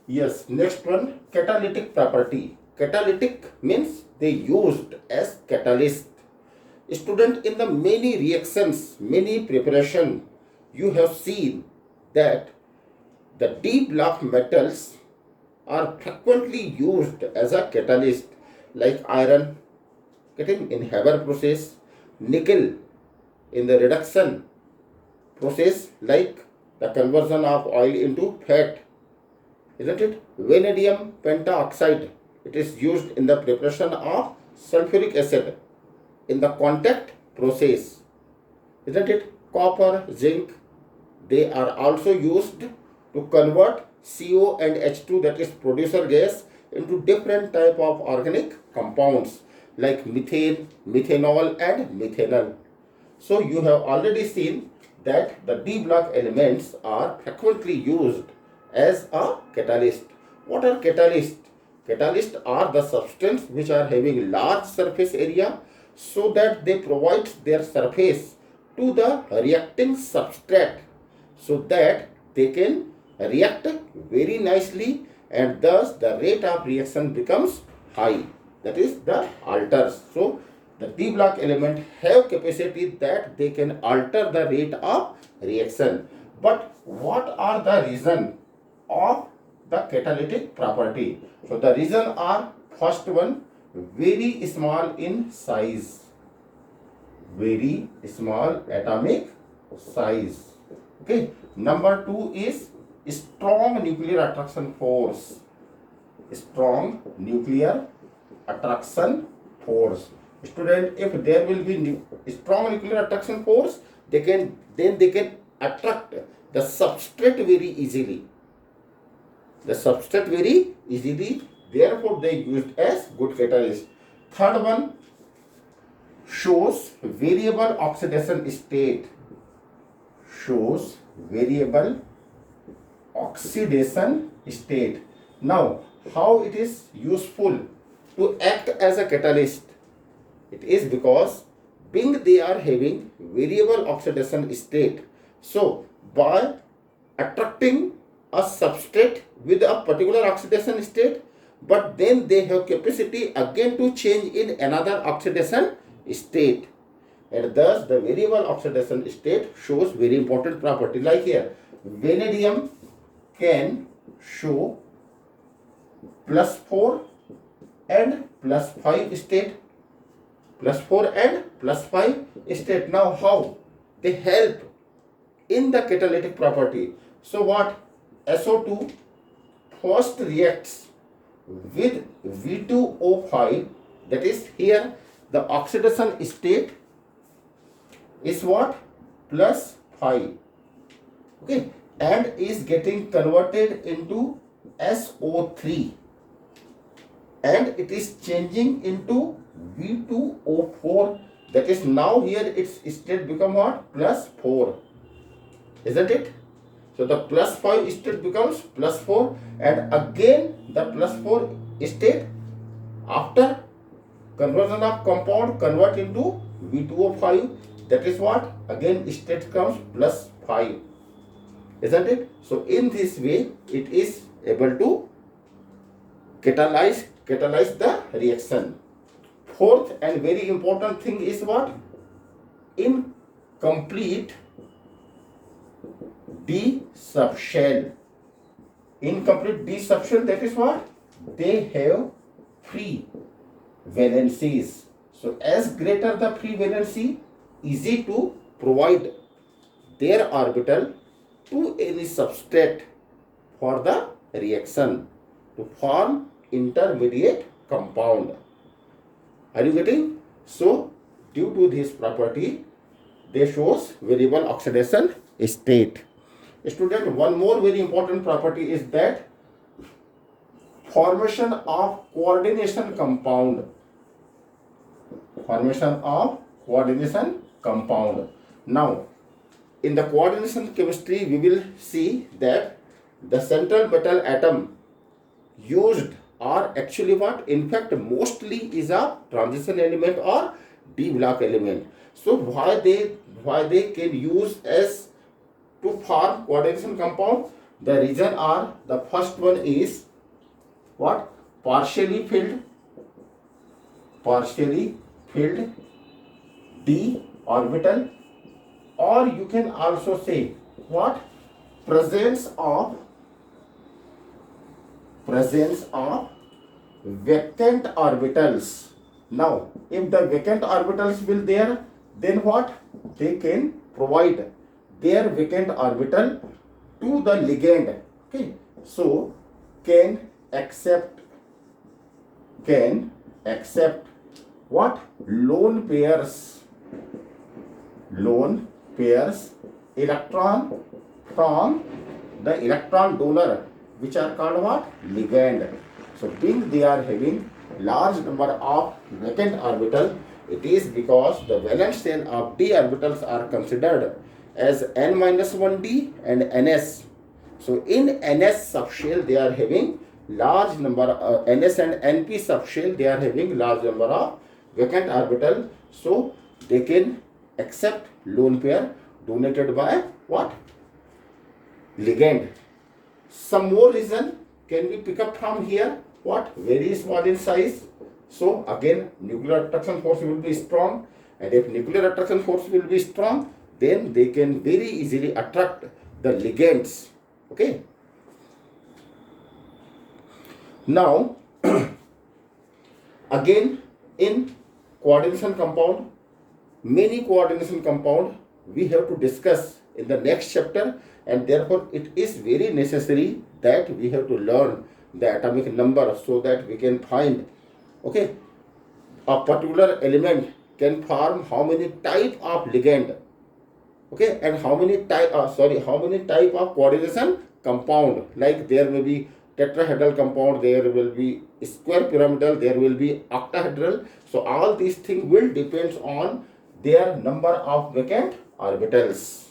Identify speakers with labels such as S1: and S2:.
S1: Yes, next one, catalytic property. Catalytic means they used as catalyst. Student, in the many reactions, many preparation, you have seen that the D block metals are frequently used as a catalyst, like iron getting in Haber process, nickel in the reduction process, like the conversion of oil into fat, isn't it? Vanadium pentoxide, it is used in the preparation of sulfuric acid in the contact process, isn't it? Copper, zinc, they are also used to convert CO and H2, that is producer gas, into different type of organic compounds like methane, methanol and methanol. So you have already seen that the D block elements are frequently used as a catalyst. What are catalysts? Catalysts are the substance which are having large surface area, so that they provide their surface to the reacting substrate, so that they can react very nicely, and thus the rate of reaction becomes high, that is the alters. So the D block element have capacity that they can alter the rate of reaction. But what are the reason of the catalytic property? So the reason are, first one, very small in size, very small atomic size. Okay. Number two is strong nuclear attraction force. Strong nuclear attraction force. Student, if there will be strong nuclear attraction force, they can attract the substrate very easily. The substrate very easily. Therefore, they used as good catalyst. Third one, shows variable oxidation state. Shows variable oxidation state. Now, how it is useful to act as a catalyst? It is because being they are having variable oxidation state, so by attracting a substrate with a particular oxidation state, but then they have capacity again to change in another oxidation state, and thus the variable oxidation state shows very important property. Like here, vanadium can show +4 and +5 state, +4 and +5 state. Now how they help in the catalytic property? So what? SO2 first reacts with V2O5, that is here the oxidation state is what? +5. Okay, and is getting converted into SO3, and it is changing into V2O4, that is now here its state become what? +4, isn't it? So the +5 state becomes +4, and again the +4 state after conversion of compound convert into V2O5, that is what? Again state comes +5, isn't it? So in this way it is able to catalyze the reaction. Fourth and very important thing is what? Incomplete D subshell. Incomplete D subshell, that is what? They have free valencies. So as greater the free valency, easy to provide their orbital to any substrate for the reaction to form intermediate compound. Are you getting? So due to this property, they shows variable oxidation state. Student, one more very important property is that formation of coordination compound. Formation of coordination compound. Now, in the coordination chemistry, we will see that the central metal atom used are actually what? In fact, mostly is a transition element or D block element. So why they can use as to form coordination compound? The reason are, the first one is what? Partially filled d orbital, or you can also say what? Presence of vacant orbitals. Now, if the vacant orbitals will there, then what? They can provide their vacant orbital to the ligand. Okay, so can accept what? Lone pairs electron from the electron donor, which are called what? Ligand. So being they are having large number of vacant orbital, it is because the valence shell of d orbitals are considered as n-1d and ns. So in ns subshell they are having large number ns and np subshell they are having large number of vacant orbital, so they can accept lone pair donated by what? Ligand. Some more reason can we pick up from here? What? Very small in size. So again, nuclear attraction force will be strong, and if nuclear attraction force will be strong, then they can very easily attract the ligands. Okay. Now, again in coordination compound, many coordination compound we have to discuss in the next chapter, and therefore it is very necessary that we have to learn the atomic number so that we can find, okay, a particular element can form how many type of ligand, okay, and how many type of coordination compound. Like there may be tetrahedral compound, there will be square pyramidal, there will be octahedral. So all these things will depends on their number of vacant orbitals.